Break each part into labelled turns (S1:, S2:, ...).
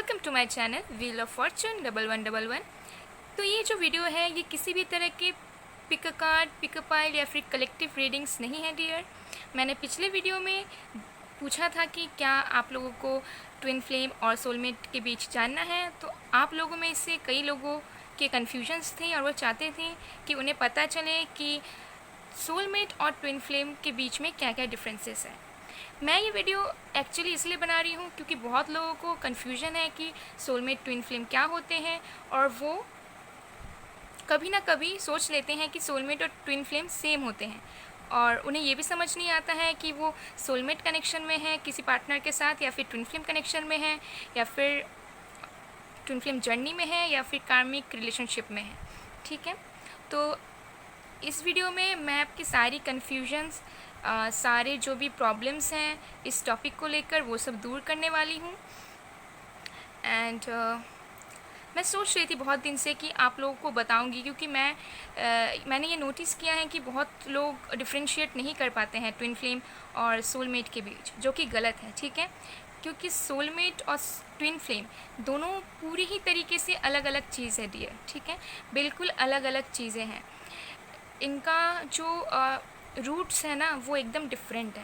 S1: Welcome to my channel wheel of fortune 1111। तो ये जो वीडियो है ये किसी भी तरह के pick a card, pick a pile या फिर कलेक्टिव रीडिंग्स नहीं है डियर। मैंने पिछले वीडियो में पूछा था कि क्या आप लोगों को ट्विन फ्लेम और सोलमेट के बीच जानना है, तो आप लोगों में से कई लोगों के कन्फ्यूजन्स थे और वो चाहते थे कि उन्हें पता चले कि सोलमेट और ट्विन फ्लेम के बीच में क्या क्या डिफरेंसेस हैं। मैं ये वीडियो एक्चुअली इसलिए बना रही हूँ क्योंकि बहुत लोगों को कन्फ्यूजन है कि सोलमेट ट्विन फ्लेम क्या होते हैं, और वो कभी ना कभी सोच लेते हैं कि सोलमेट और ट्विन फ्लेम सेम होते हैं, और उन्हें ये भी समझ नहीं आता है कि वो सोलमेट कनेक्शन में है किसी पार्टनर के साथ, या फिर ट्विन फ्लेम कनेक्शन में है, या फिर ट्विन फ्लेम जर्नी में है, या फिर कार्मिक रिलेशनशिप में है। ठीक है, तो इस वीडियो में मैं आपकी सारी कन्फ्यूजन्स, सारे जो भी प्रॉब्लम्स हैं इस टॉपिक को लेकर, वो सब दूर करने वाली हूँ। एंड मैं सोच रही थी बहुत दिन से कि आप लोगों को बताऊंगी, क्योंकि मैंने ये नोटिस किया है कि बहुत लोग डिफ्रेंशिएट नहीं कर पाते हैं ट्विन फ्लेम और सोलमेट के बीच, जो कि गलत है। ठीक है, क्योंकि सोलमेट और ट्विन फ्लेम दोनों पूरी ही तरीके से अलग अलग चीज़ है डियर। ठीक है, बिल्कुल अलग अलग चीज़ें हैं। इनका जो रूट्स है ना वो एकदम डिफरेंट है।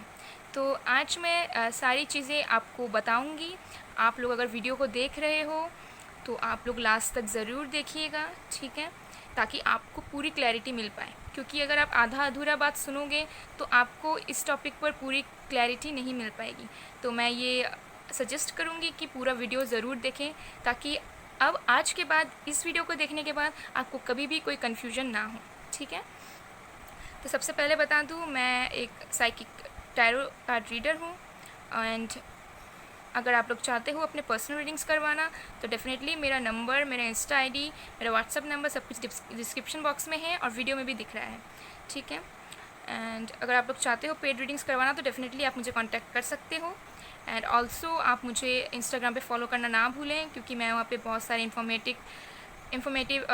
S1: तो आज मैं सारी चीज़ें आपको बताऊंगी। आप लोग अगर वीडियो को देख रहे हो तो आप लोग लास्ट तक ज़रूर देखिएगा, ठीक है, ताकि आपको पूरी क्लैरिटी मिल पाए। क्योंकि अगर आप आधा अधूरा बात सुनोगे तो आपको इस टॉपिक पर पूरी क्लैरिटी नहीं मिल पाएगी। तो मैं ये सजेस्ट करूँगी कि पूरा वीडियो ज़रूर देखें, ताकि अब आज के बाद, इस वीडियो को देखने के बाद आपको कभी भी कोई कन्फ्यूजन ना हो। ठीक है, तो सबसे पहले बता दूँ, मैं एक साइकिक टैरो कार्ड रीडर हूँ। एंड अगर आप लोग चाहते हो अपने पर्सनल रीडिंग्स करवाना तो डेफिनेटली मेरा नंबर, मेरा इंस्टा आईडी, मेरा व्हाट्सअप नंबर सब कुछ डिस्क्रिप्शन बॉक्स में है और वीडियो में भी दिख रहा है। ठीक है, एंड अगर आप लोग चाहते हो पेड रीडिंग्स करवाना तो डेफिनेटली आप मुझे कांटेक्ट कर सकते हो। एंड ऑल्सो आप मुझे इंस्टाग्राम पे फॉलो करना ना भूलें, क्योंकि मैं वहाँ पे बहुत सारे इन्फॉर्मेटिव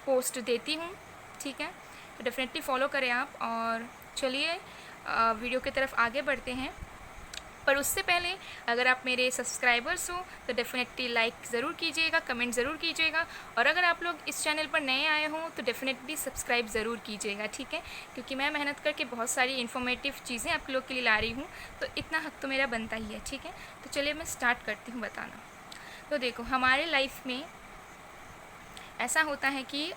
S1: पोस्ट देती हूँ। ठीक है, तो डेफिनेटली फॉलो करें आप। और चलिए वीडियो की तरफ आगे बढ़ते हैं। पर उससे पहले अगर आप मेरे सब्सक्राइबर्स हो तो डेफिनेटली लाइक ज़रूर कीजिएगा, कमेंट ज़रूर कीजिएगा, और अगर आप लोग इस चैनल पर नए आए हों तो डेफिनेटली सब्सक्राइब ज़रूर कीजिएगा। ठीक है, क्योंकि मैं मेहनत करके बहुत सारी इन्फॉर्मेटिव चीज़ें आप लोग के लिए ला रही हूँ, तो इतना हक तो मेरा बनता ही है। ठीक है, तो चलिए मैं स्टार्ट करती हूँ बताना। तो देखो, हमारे लाइफ में ऐसा होता है कि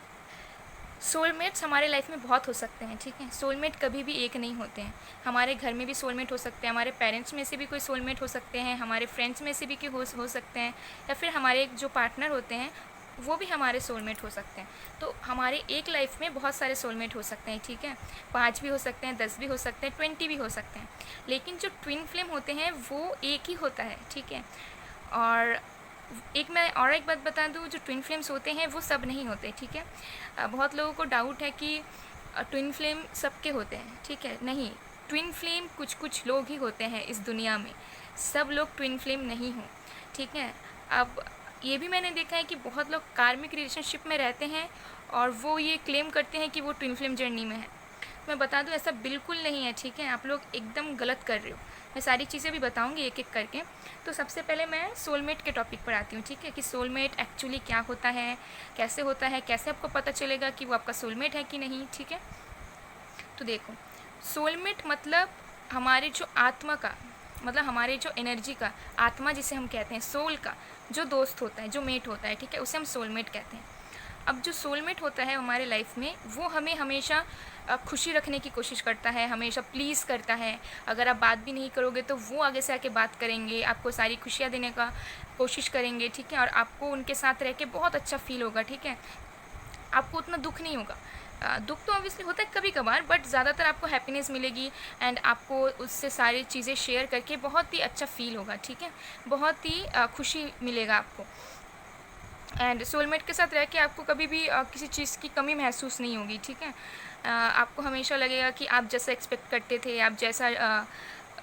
S1: सोलमेट्स हमारे लाइफ में बहुत हो सकते हैं। ठीक है, सोलमेट कभी भी एक नहीं होते हैं। हमारे घर में भी सोलमेट हो सकते हैं, हमारे पेरेंट्स में से भी कोई सोलमेट हो सकते हैं, हमारे फ्रेंड्स में से भी कोई हो सकते हैं, या फिर हमारे जो पार्टनर होते हैं वो भी हमारे सोलमेट हो सकते हैं। तो हमारे एक लाइफ में बहुत सारे सोलमेट हो सकते हैं। ठीक है, 5 भी हो सकते हैं, 10 भी हो सकते हैं, 20 भी हो सकते हैं। लेकिन जो ट्विन फ्लेम होते हैं वो एक ही होता है। ठीक है, और एक बात बता दूँ, जो ट्विन फ्लेम्स होते हैं वो सब नहीं होते। ठीक है, बहुत लोगों को डाउट है कि ट्विन फ्लेम सबके होते हैं। ठीक है, नहीं, ट्विन फ्लेम कुछ कुछ लोग ही होते हैं इस दुनिया में, सब लोग ट्विन फ्लेम नहीं हों। ठीक है, अब ये भी मैंने देखा है कि बहुत लोग कार्मिक रिलेशनशिप में रहते हैं और वो ये क्लेम करते हैं कि वो ट्विन फ्लेम जर्नी में है। मैं बता दूं, ऐसा बिल्कुल नहीं है। ठीक है, आप लोग एकदम गलत कर रहे हो। मैं सारी चीज़ें भी बताऊंगी एक एक करके। तो सबसे पहले मैं सोलमेट के टॉपिक पर आती हूँ। ठीक है, कि सोलमेट एक्चुअली क्या होता है, कैसे होता है, कैसे आपको पता चलेगा कि वो आपका सोलमेट है कि नहीं। ठीक है, तो देखो, सोलमेट मतलब हमारे जो आत्मा का, मतलब हमारे जो एनर्जी का, आत्मा जिसे हम कहते हैं, सोल का जो दोस्त होता है, जो मेट होता है, ठीक है, उसे हम सोलमेट कहते हैं। अब जो सोलमेट होता है हमारे लाइफ में, वो हमें हमेशा खुशी रखने की कोशिश करता है, हमेशा प्लीज़ करता है। अगर आप बात भी नहीं करोगे तो वो आगे से आके बात करेंगे, आपको सारी खुशियाँ देने का कोशिश करेंगे। ठीक है, और आपको उनके साथ रह के बहुत अच्छा फील होगा। ठीक है, आपको उतना दुख नहीं होगा। दुख तो ऑब्वियसली होता है कभी कभार, बट ज़्यादातर आपको हैप्पीनेस मिलेगी, एंड आपको उससे सारी चीज़ें शेयर करके बहुत ही अच्छा फील होगा। ठीक है, बहुत ही खुशी मिलेगा आपको। एंड सोलमेट के साथ रह के आपको कभी भी किसी चीज़ की कमी महसूस नहीं होगी। ठीक है, आपको हमेशा लगेगा कि आप जैसा एक्सपेक्ट करते थे, आप जैसा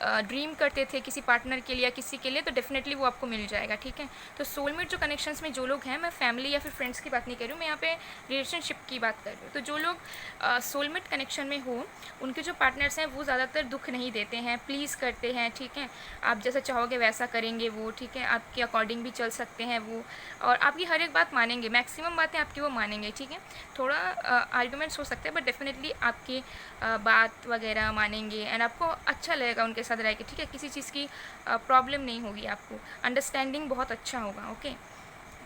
S1: ड्रीम करते थे किसी पार्टनर के लिए या किसी के लिए, तो डेफिनेटली वो आपको मिल जाएगा, ठीक है। तो सोलमेट जो कनेक्शंस में जो लोग हैं, मैं फैमिली या फिर फ्रेंड्स की बात नहीं कर रही हूँ, मैं यहाँ पे रिलेशनशिप की बात कर रही हूँ। तो जो लोग सोलमेट कनेक्शन में हो, उनके जो पार्टनर्स हैं वो ज़्यादातर दुख नहीं देते हैं, प्लीज़ करते हैं, ठीक है। आप जैसा चाहोगे वैसा करेंगे वो, ठीक है। आपके अकॉर्डिंग भी चल सकते हैं वो, और आपकी हर एक बात मानेंगे, मैक्सिमम बातें आपकी वो मानेंगे, ठीक है। थोड़ा आर्गूमेंट्स हो सकते हैं, बट डेफिनेटली आपकी बात वगैरह मानेंगे, एंड आपको अच्छा लगेगा उनके साथ रह के, ठीक है। किसी चीज़ की प्रॉब्लम नहीं होगी, आपको अंडरस्टैंडिंग बहुत अच्छा होगा, ओके।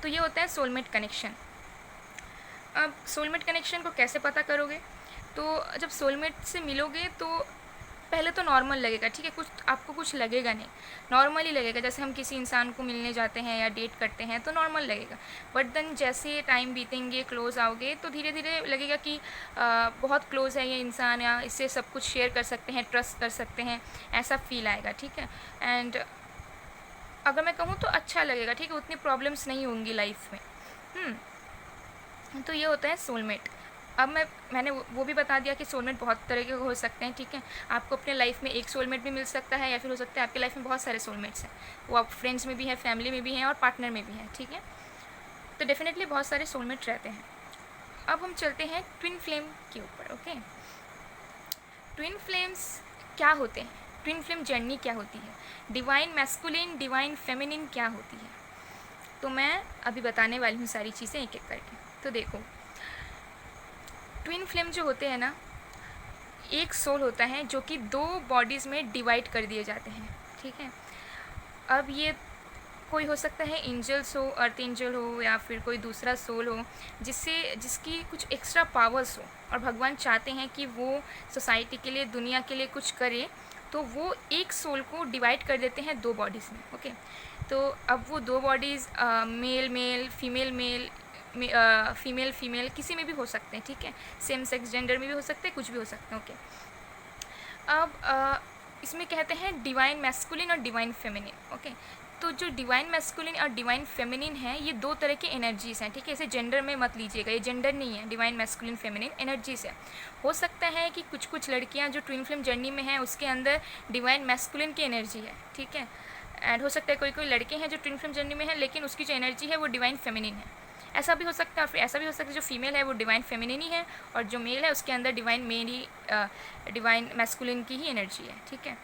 S1: तो ये होता है सोलमेट कनेक्शन। अब सोलमेट कनेक्शन को कैसे पता करोगे? तो जब सोलमेट से मिलोगे तो पहले तो नॉर्मल लगेगा, ठीक है। कुछ आपको कुछ लगेगा नहीं, नॉर्मल ही लगेगा। जैसे हम किसी इंसान को मिलने जाते हैं या डेट करते हैं तो नॉर्मल लगेगा, बट देन जैसे टाइम बीतेंगे, क्लोज आओगे, तो धीरे धीरे लगेगा कि बहुत क्लोज है ये इंसान, या इससे सब कुछ शेयर कर सकते हैं, ट्रस्ट कर सकते हैं, ऐसा फील आएगा, ठीक है। एंड अगर मैं कहूँ तो अच्छा लगेगा, ठीक है। उतनी प्रॉब्लम्स नहीं होंगी लाइफ में। तो ये होता है सोलमेट। अब मैंने वो भी बता दिया कि सोलमेट बहुत तरह के हो सकते हैं, ठीक है। आपको अपने लाइफ में एक सोलमेट भी मिल सकता है, या फिर हो सकता है आपके लाइफ में बहुत सारे सोलमेट्स हैं, वो आप फ्रेंड्स में भी हैं, फैमिली में भी हैं, और पार्टनर में भी हैं, ठीक है। तो डेफिनेटली बहुत सारे सोलमेट रहते हैं। अब हम चलते हैं ट्विन फ्लेम के ऊपर, ओके। ट्विन फ्लेम्स क्या होते हैं? ट्विन फ्लेम जर्नी क्या होती है? डिवाइन मैस्कुलिन, डिवाइन फेमिनिन क्या होती है? तो मैं अभी बताने वाली हूँ सारी चीज़ें एक एक करके। तो देखो, ट्विन फ्लेम जो होते हैं ना, एक सोल होता है जो कि दो बॉडीज़ में डिवाइड कर दिए जाते हैं, ठीक है। अब ये कोई हो सकता है एंजल्स हो, अर्थ एंजल हो, या फिर कोई दूसरा सोल हो जिसकी कुछ एक्स्ट्रा पावर्स हो, और भगवान चाहते हैं कि वो सोसाइटी के लिए, दुनिया के लिए कुछ करे, तो वो एक सोल को डिवाइड कर देते हैं दो बॉडीज़ में, ओके। तो अब वो दो bodies male male, female male, female female किसी में भी हो सकते हैं, ठीक है। सेम सेक्स जेंडर में भी हो सकते हैं, कुछ भी हो सकते हैं, ओके। अब इसमें कहते हैं डिवाइन मैस्कुलिन और डिवाइन फेमिनिन, ओके। तो जो डिवाइन मैस्कुलिन और डिवाइन फेमिनिन है, ये दो तरह के एनर्जीज़ हैं, ठीक है। इसे जेंडर में मत लीजिएगा, ये जेंडर नहीं है। डिवाइन मैस्कुलिन फेमिनिन एनर्जीज़ है। हो सकता है कि कुछ कुछ लड़कियां जो ट्विन फ्लेम जर्नी में हैं उसके अंदर डिवाइन मैस्कुलिन की एनर्जी है, ठीक है। एंड हो सकता है कोई कोई लड़के हैं जो ट्विन फ्लेम जर्नी में हैं, लेकिन उसकी जो एनर्जी है वो डिवाइन फेमिनिन है, ऐसा भी हो सकता है। और फिर ऐसा भी हो सकता है जो फीमेल है वो डिवाइन फेमिनिन ही है, और जो मेल है उसके अंदर डिवाइन मेरी डिवाइन मैस्कुलिन की ही एनर्जी है, ठीक है।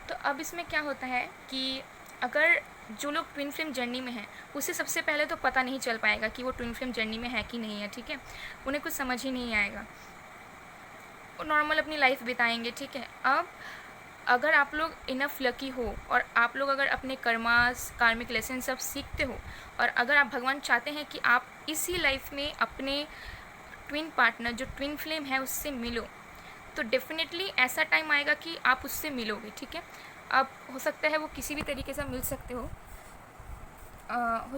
S1: तो अब इसमें क्या होता है कि अगर जो लोग ट्विन फ्लेम जर्नी में हैं, उसे सबसे पहले तो पता नहीं चल पाएगा कि वो ट्विन फ्लेम जर्नी में है कि नहीं है, ठीक है। उन्हें कुछ समझ ही नहीं आएगा, वो नॉर्मल अपनी लाइफ बिताएंगे, ठीक है। अब अगर आप लोग इनफ लकी हो, और आप लोग अगर अपने कर्मास, कार्मिक लेसन सब सीखते हो, और अगर आप भगवान चाहते हैं कि आप इसी लाइफ में अपने ट्विन पार्टनर जो ट्विन फ्लेम है उससे मिलो, तो डेफिनेटली ऐसा टाइम आएगा कि आप उससे मिलोगे, ठीक है। अब हो सकता है वो किसी भी तरीके से मिल सकते हो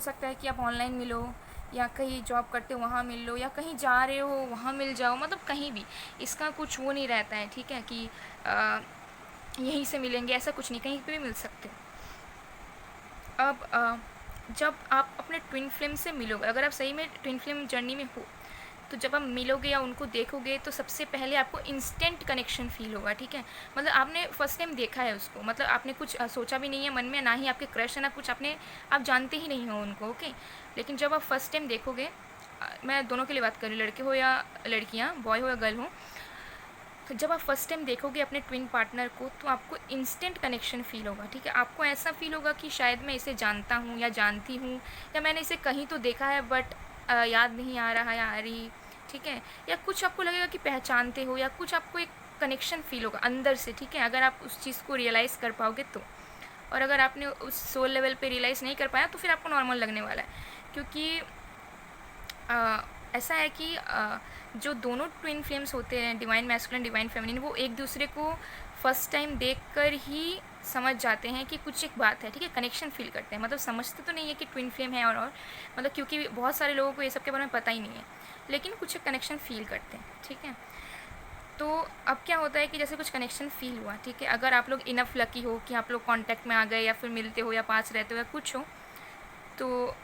S1: सकता है कि आप ऑनलाइन मिलो, या कहीं जॉब करते हो वहाँ मिल लो, या कहीं जा रहे हो वहाँ मिल जाओ, मतलब कहीं भी। इसका कुछ वो नहीं रहता है, ठीक है, कि यहीं से मिलेंगे, ऐसा कुछ नहीं, कहीं पे भी मिल सकते हो। अब जब आप अपने ट्विन फ्लेम से मिलोगे, अगर आप सही में ट्विन फ्लेम जर्नी में हो, तो जब आप मिलोगे या उनको देखोगे तो सबसे पहले आपको इंस्टेंट कनेक्शन फील होगा, ठीक है। मतलब आपने फर्स्ट टाइम देखा है उसको, मतलब आपने कुछ सोचा भी नहीं है मन में, ना ही आपके क्रश है, ना कुछ, आप जानते ही नहीं हो उनको, ओके। लेकिन जब आप फर्स्ट टाइम देखोगे, मैं दोनों के लिए बात कर रही हूँ, लड़के हो या लड़कियाँ, बॉय हो या गर्ल हो, तो जब आप फर्स्ट टाइम देखोगे अपने ट्विन पार्टनर को, तो आपको इंस्टेंट कनेक्शन फील होगा, ठीक है। आपको ऐसा फील होगा कि शायद मैं इसे जानता हूँ या जानती हूँ, या मैंने इसे कहीं तो देखा है, बट याद नहीं आ रहा या आ रही, ठीक है। या कुछ आपको लगेगा कि पहचानते हो, या कुछ आपको एक कनेक्शन फील होगा अंदर से, ठीक है, अगर आप उस चीज़ को रियलाइज़ कर पाओगे तो। और अगर आपने उस सोल लेवल पे रियलाइज़ नहीं कर पाया तो फिर आपको नॉर्मल लगने वाला है, क्योंकि ऐसा है कि जो दोनों ट्विन फ्लेम्स होते हैं, डिवाइन मैस्कुलिन, डिवाइन फेमिनिन, वो एक दूसरे को फर्स्ट टाइम देखकर ही समझ जाते हैं कि कुछ एक बात है, ठीक है। कनेक्शन फील करते हैं, मतलब समझते तो नहीं है कि ट्विन फ्लेम है, और मतलब क्योंकि बहुत सारे लोगों को ये सब के बारे में पता ही नहीं है, लेकिन कुछ एक कनेक्शन फील करते हैं, ठीक है। तो अब क्या होता है कि जैसे कुछ कनेक्शन फील हुआ, ठीक है, अगर आप लोग इनफ लकी हो कि आप लोग कांटेक्ट में आ गए, या फिर मिलते हो, या पास रहते हो, या कुछ हो, तो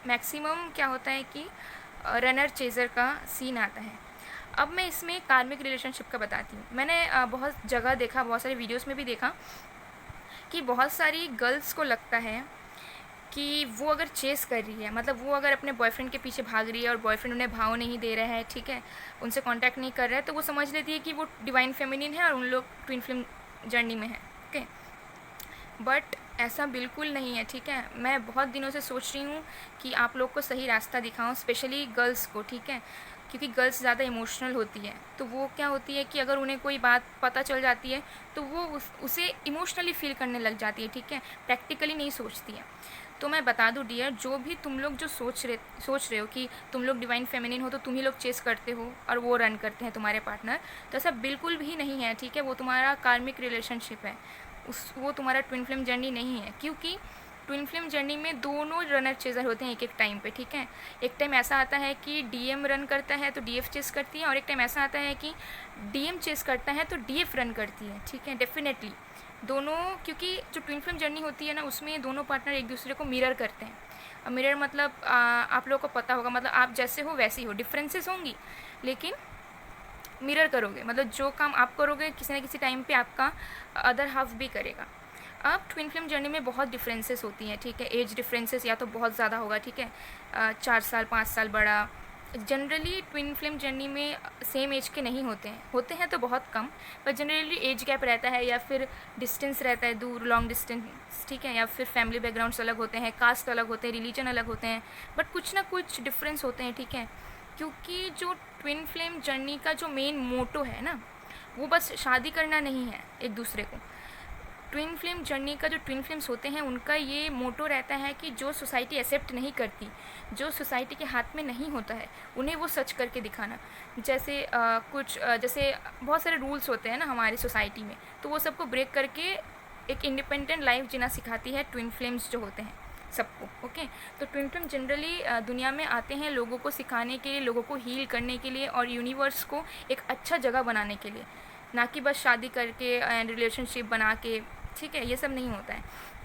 S1: मैक्सिमम क्या होता है कि रनर चेज़र का सीन आता है। अब मैं इसमें कार्मिक रिलेशनशिप का बताती हूँ। मैंने बहुत जगह देखा, बहुत सारे वीडियोस में भी देखा कि बहुत सारी गर्ल्स को लगता है कि वो अगर चेस कर रही है, मतलब वो अगर अपने बॉयफ्रेंड के पीछे भाग रही है और बॉयफ्रेंड उन्हें भाव नहीं दे रहा है, ठीक है, उनसे कांटेक्ट नहीं कर रहा है, तो वो समझ लेती है कि वो डिवाइन फेमिनिन है और उन लोग ट्विन फ्लेम जर्नी में है। ओके, बट ऐसा बिल्कुल नहीं है, ठीक है। मैं बहुत दिनों से सोच रही हूँ कि आप लोग को सही रास्ता दिखाऊं, स्पेशली गर्ल्स को, ठीक है, क्योंकि गर्ल्स ज़्यादा इमोशनल होती है। तो वो क्या होती है कि अगर उन्हें कोई बात पता चल जाती है तो वो उसे इमोशनली फील करने लग जाती है, ठीक है, प्रैक्टिकली नहीं सोचती है। तो मैं बता दूँ डियर, जो भी तुम लोग जो सोच रहे हो कि तुम लोग डिवाइन फेमिनिन हो तो तुम ही लोग चेस करते हो और वो रन करते हैं तुम्हारे पार्टनर, तो ऐसा बिल्कुल भी नहीं है, ठीक है। वो तुम्हारा कार्मिक रिलेशनशिप है, वो तुम्हारा ट्विन फ्लेम जर्नी नहीं है, क्योंकि ट्विन फ्लेम जर्नी में दोनों रनर चेजर होते हैं एक एक टाइम पे, ठीक है। एक टाइम ऐसा आता है कि डीएम रन करता है तो डीएफ चेस करती है, और एक टाइम ऐसा आता है कि डीएम चेस करता है तो डीएफ रन करती है, ठीक है। डेफिनेटली दोनों, क्योंकि जो ट्विन फ्लेम जर्नी होती है ना, उसमें दोनों पार्टनर एक दूसरे को मिरर करते हैं। अब मिरर मतलब आप लोगों को पता होगा, मतलब आप जैसे हो वैसे ही हो, डिफरेंसेस होंगी लेकिन मिरर करोगे, मतलब जो काम आप करोगे किसी न किसी टाइम पे आपका अदर हाफ भी करेगा। अब ट्विन फ्लेम जर्नी में बहुत डिफरेंसेस होती हैं, ठीक है। एज डिफरेंसेस या तो बहुत ज़्यादा होगा, ठीक है, 4 साल 5 साल बड़ा। जनरली ट्विन फ्लेम जर्नी में सेम एज के नहीं होते हैं तो बहुत कम, पर जनरली एज गैप रहता है या फिर डिस्टेंस रहता है दूर, लॉन्ग डिस्टेंस, ठीक है, या फिर फैमिली बैकग्राउंड्स अलग होते हैं, कास्ट अलग होते हैं, रिलीजन अलग होते हैं, बट कुछ ना कुछ डिफरेंस होते हैं, ठीक है। क्योंकि जो ट्विन फ्लेम जर्नी का जो मेन मोटो है ना, वो बस शादी करना नहीं है एक दूसरे को। ट्विन फ्लेम जर्नी का जो ट्विन फ्लेम्स होते हैं उनका ये मोटो रहता है कि जो सोसाइटी एक्सेप्ट नहीं करती, जो सोसाइटी के हाथ में नहीं होता है, उन्हें वो सच करके दिखाना। जैसे जैसे बहुत सारे रूल्स होते हैं ना हमारी सोसाइटी में, तो वो सबको ब्रेक करके एक इंडिपेंडेंट लाइफ जीना सिखाती है ट्विन फ्लेम्स जो होते हैं सबको। ओके, तो ट्विन फ्लेम जनरली दुनिया में आते हैं लोगों को सिखाने के लिए, लोगों को हील करने के लिए और यूनिवर्स को एक अच्छा जगह बनाने के लिए, ना कि बस शादी करके एंड रिलेशनशिप बना के, ठीक है, ये सब नहीं होता है।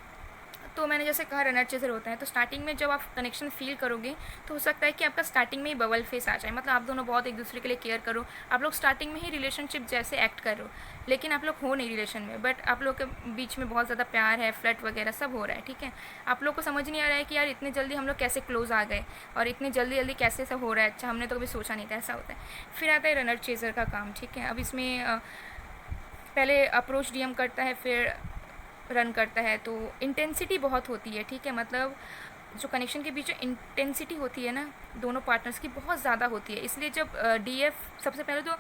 S1: तो मैंने जैसे कहा रनर चेजर होता है, तो स्टार्टिंग में जब आप कनेक्शन फील करोगे तो हो सकता है कि आपका स्टार्टिंग में ही बबल फेस आ जाए, मतलब आप दोनों बहुत एक दूसरे के लिए केयर करो, आप लोग स्टार्टिंग में ही रिलेशनशिप जैसे एक्ट कर रहे हो, लेकिन आप लोग हो नहीं रिलेशन में, बट आप लोग के बीच में बहुत ज़्यादा प्यार है, फ्लर्ट वगैरह सब हो रहा है, ठीक है। आप लोग को समझ नहीं आ रहा है कि यार इतने जल्दी हम लोग कैसे क्लोज आ गए और इतने जल्दी जल्दी कैसे सब हो रहा है, अच्छा हमने तो कभी सोचा नहीं था ऐसा होता है। फिर आता है रनर चेजर का काम, ठीक है। अब इसमें पहले अप्रोच डीएम करता है, फिर रन करता है, तो इंटेंसिटी बहुत होती है, ठीक है, मतलब जो कनेक्शन के बीच जो इंटेंसिटी होती है ना दोनों पार्टनर्स की बहुत ज़्यादा होती है। इसलिए जब डीएफ सबसे पहले तो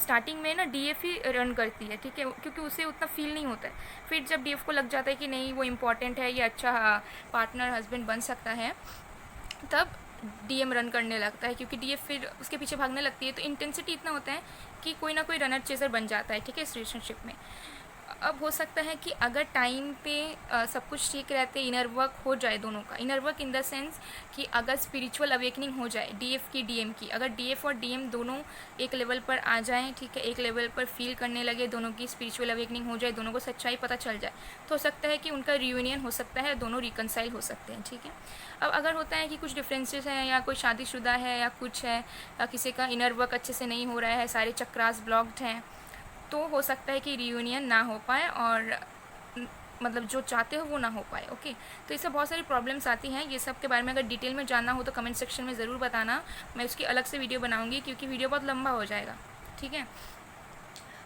S1: स्टार्टिंग में ना डीएफ ही रन करती है, ठीक है, क्योंकि उसे उतना फील नहीं होता है। फिर जब डीएफ को लग जाता है कि नहीं वो इम्पॉर्टेंट है, ये अच्छा पार्टनर हस्बैंड बन सकता है, तब डीएम रन करने लगता है, क्योंकि डीएफ फिर उसके पीछे भागने लगती है। तो इंटेंसिटी इतना होता है कि कोई ना कोई रनर चेजर बन जाता है, ठीक है, इस रिलेशनशिप में। अब हो सकता है कि अगर टाइम पे सब कुछ ठीक रहते, इनर वर्क हो जाए दोनों का, inner work in the sense कि अगर स्पिरिचुअल अवेकनिंग हो जाए डीएफ की डीएम की, अगर डीएफ और डीएम दोनों एक लेवल पर आ जाएं, ठीक है, एक लेवल पर फील करने लगे, दोनों की स्पिरिचुअल अवेकनिंग हो जाए, दोनों को सच्चाई पता चल जाए, तो हो सकता है कि उनका रियूनियन हो सकता है, दोनों रिकनसाइल हो सकते हैं, ठीक है। अब अगर होता है कि कुछ डिफरेंसेस हैं या कोई शादीशुदा है या कुछ है या किसी का इनर वर्क अच्छे से नहीं हो रहा है, सारे चक्रास ब्लॉक्ड हैं, तो हो सकता है कि रियूनियन ना हो पाए और मतलब जो चाहते हो वो ना हो पाए। ओके, तो इससे बहुत सारी प्रॉब्लम्स आती हैं। ये सब के बारे में अगर डिटेल में जानना हो तो कमेंट सेक्शन में ज़रूर बताना, मैं उसकी अलग से वीडियो बनाऊंगी क्योंकि वीडियो बहुत लंबा हो जाएगा, ठीक है।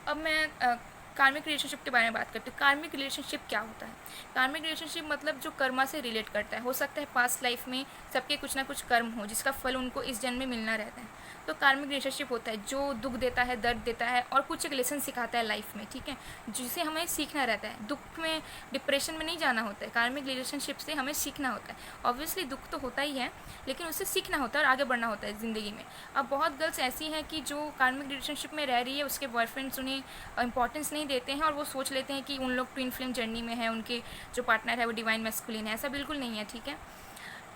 S1: अब मैं कार्मिक रिलेशनशिप के बारे में बात करती हूँ। कार्मिक रिलेशनशिप क्या होता है? कार्मिक रिलेशनशिप मतलब जो कर्मा से रिलेट करता है। हो सकता है पास्ट लाइफ में सबके कुछ ना कुछ कर्म हो जिसका फल उनको इस जन्म में मिलना रहता है, तो कार्मिक रिलेशनशिप होता है जो दुख देता है, दर्द देता है और कुछ एक लेसन सिखाता है लाइफ में, ठीक है, जिसे हमें सीखना रहता है। दुख में, डिप्रेशन में नहीं जाना होता है, कार्मिक रिलेशनशिप से हमें सीखना होता है। ऑब्वियसली दुख तो होता ही है, लेकिन उससे सीखना होता है और आगे बढ़ना होता है ज़िंदगी में। अब बहुत गर्ल्स ऐसी हैं कि जो कार्मिक रिलेशनशिप में रह रही है, उसके बॉयफ्रेंड्स उन्हें इंपॉर्टेंस नहीं देते हैं और वो सोच लेते हैं कि उन लोग ट्विन फ्लेम जर्नी में है, उनके जो पार्टनर है वो डिवाइन मैस्कुलिन है। ऐसा बिल्कुल नहीं है, ठीक है।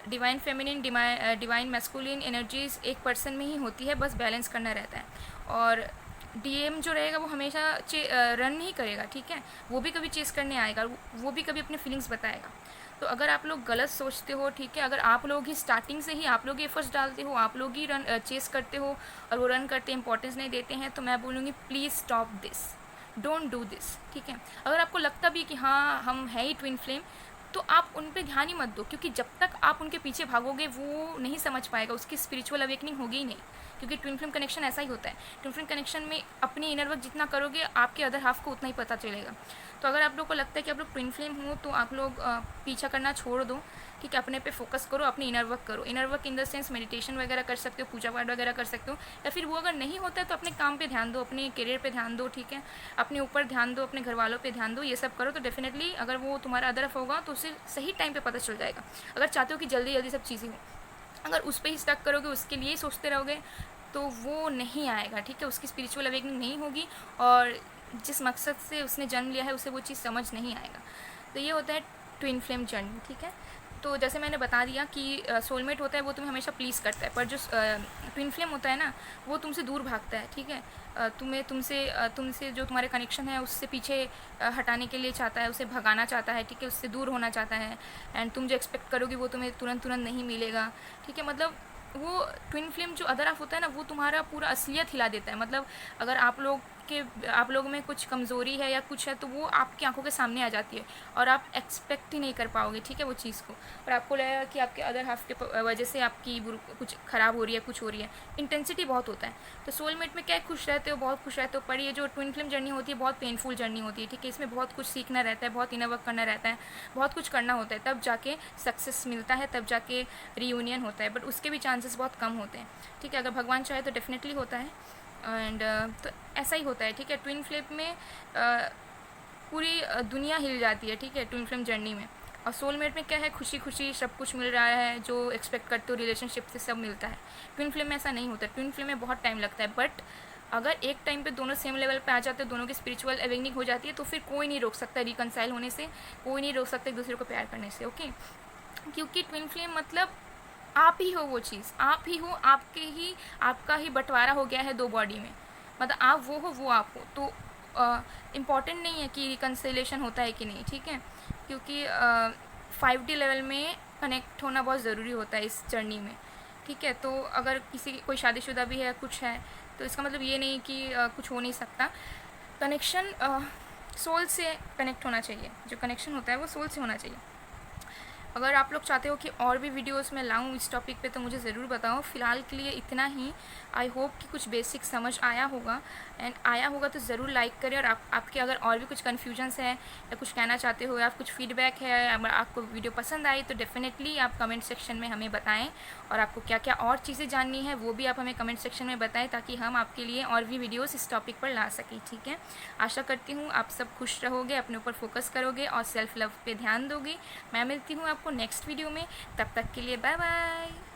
S1: Divine feminine, divine masculine energies एक पर्सन में ही होती है, बस बैलेंस करना रहता है। और डीएम जो रहेगा वो हमेशा रन नहीं करेगा, ठीक है, वो भी कभी चेस करने आएगा, वो भी कभी अपने फीलिंग्स बताएगा। तो अगर आप लोग गलत सोचते हो, ठीक है, अगर आप लोग ही स्टार्टिंग से ही आप लोग एफर्ट्स डालते हो, आप लोग ही रन चेस करते हो और वो रन करते इंपॉर्टेंस नहीं देते हैं, तो मैं बोलूँगी please stop this, don't do this, ठीक है। अगर आपको लगता भी कि हाँ हम है ही ट्विन फ्लेम, तो आप उन पे ध्यान ही मत दो, क्योंकि जब तक आप उनके पीछे भागोगे वो नहीं समझ पाएगा, उसकी स्पिरिचुअल अवेकनिंग होगी ही नहीं। क्योंकि ट्विन फ्लेम कनेक्शन ऐसा ही होता है, ट्विन फ्लेम कनेक्शन में अपनी इनर वर्क जितना करोगे आपके अदर हाफ को उतना ही पता चलेगा। तो अगर आप लोग को लगता है कि आप लोग ट्विन फ्लेम हो, तो आप लोग पीछा करना छोड़ दो, ठीक है। अपने पे फोकस करो, अपनी इनर वर्क करो। Inner work in the sense meditation वगैरह कर सकते हो, पूजा पाठ वगैरह कर सकते हो, या फिर वो अगर नहीं होता है तो अपने काम पे ध्यान दो, अपने करियर पे ध्यान दो, ठीक है। अपने ऊपर ध्यान दो, अपने घर वालों पे ध्यान दो, ये सब करो तो डेफिनेटली अगर वो तुम्हारा अदर हाफ होगा तो उसे सही टाइम पे पता चल जाएगा। अगर चाहते हो कि जल्दी जल्दी सब चीज़ें हो, अगर उस पर ही स्टक करोगे, उसके लिए ही सोचते रहोगे, तो वो नहीं आएगा, ठीक है। उसकी स्पिरिचुअल अवेकनिंग नहीं होगी और जिस मकसद से उसने जन्म लिया है उसे वो चीज़ समझ नहीं आएगा। तो ये होता है ट्विन फ्लेम जर्नी, ठीक है। तो जैसे मैंने बता दिया कि सोलमेट होता है वो तुम्हें हमेशा प्लीज़ करता है, पर जो ट्विन फ्लेम होता है ना, वो तुमसे दूर भागता है, ठीक है। तुम्हें तुमसे जो तुम्हारे कनेक्शन है उससे पीछे हटाने के लिए चाहता है, उसे भगाना चाहता है, ठीक है। उससे दूर होना चाहता है, एंड तुम जो एक्सपेक्ट करोगे वो तुम्हें तुरंत नहीं मिलेगा, ठीक है। मतलब वो ट्विन फ्लेम जो अदर हाफ होता है ना, वो तुम्हारा पूरा असलियत हिला देता है। मतलब अगर आप लोग में कुछ कमज़ोरी है या कुछ है, तो वो आपकी आंखों के सामने आ जाती है और आप एक्सपेक्ट ही नहीं कर पाओगे, ठीक है, वो चीज़ को। और आपको लगेगा कि आपके अदर हाफ के वजह से आपकी कुछ ख़राब हो रही है, कुछ हो रही है। इंटेंसिटी बहुत होता है। तो सोलमेट में क्या खुश रहते हो, बहुत खुश रहते हो, पर ये जो ट्विन फ्लेम जर्नी होती है बहुत पेनफुल जर्नी होती है, ठीक है। इसमें बहुत कुछ सीखना रहता है, बहुत इनर वर्क करना रहता है, बहुत कुछ करना होता है, तब जाके सक्सेस मिलता है, तब जाके रीयूनियन होता है। बट उसके भी चांसेस बहुत कम होते हैं, ठीक है। अगर भगवान चाहे तो डेफिनेटली होता है, एंड तो ऐसा ही होता है, ठीक है। ट्विन फ्लेम में पूरी दुनिया हिल जाती है, ठीक है, ट्विन फ्लेम जर्नी में। और सोलमेट में क्या है, खुशी खुशी सब कुछ मिल रहा है, जो एक्सपेक्ट करते हो रिलेशनशिप से सब मिलता है। ट्विन फ्लेम में ऐसा नहीं होता, ट्विन फ्लेम में बहुत टाइम लगता है। बट अगर एक टाइम पे दोनों सेम लेवल पे आ जाते हैं, दोनों की स्पिरिचुअल अवेकनिंग हो जाती है, तो फिर कोई नहीं रोक सकता रिकनसाइल होने से, कोई नहीं रोक सकता एक दूसरे को प्यार करने से, ओके। क्योंकि ट्विन फ्लेम मतलब आप ही हो, वो चीज़ आप ही हो, आपका ही बंटवारा हो गया है दो बॉडी में। मतलब आप वो हो, वो आप हो। तो इम्पॉर्टेंट नहीं है कि रिकन्सिलेशन होता है कि नहीं, ठीक है। क्योंकि 5D लेवल में कनेक्ट होना बहुत ज़रूरी होता है इस जर्नी में, ठीक है। तो अगर कोई शादीशुदा भी है, कुछ है, तो इसका मतलब ये नहीं कि कुछ हो नहीं सकता। कनेक्शन सोल से कनेक्ट होना चाहिए, जो कनेक्शन होता है वो सोल से होना चाहिए। अगर आप लोग चाहते हो कि और भी वीडियोस मैं लाऊं इस टॉपिक पे, तो मुझे ज़रूर बताओ। फ़िलहाल के लिए इतना ही। आई होप कि कुछ बेसिक समझ आया होगा, एंड आया होगा तो ज़रूर लाइक करें। और आपके अगर और भी कुछ कन्फ्यूजन्स है या कुछ कहना चाहते हो या कुछ फीडबैक है, अगर आपको वीडियो पसंद आई तो डेफ़िनेटली आप कमेंट सेक्शन में हमें बताएँ। और आपको क्या क्या और चीज़ें जाननी है वो भी आप हमें कमेंट सेक्शन में बताएँ, ताकि हम आपके लिए और भी वीडियोज़ इस टॉपिक पर ला सकें, ठीक है। आशा करती हूँ आप सब खुश रहोगे, अपने ऊपर फोकस करोगे और सेल्फ लव पे ध्यान दोगे। मैं मिलती हूँ आपको नेक्स्ट वीडियो में, तब तक के लिए बाय बाय।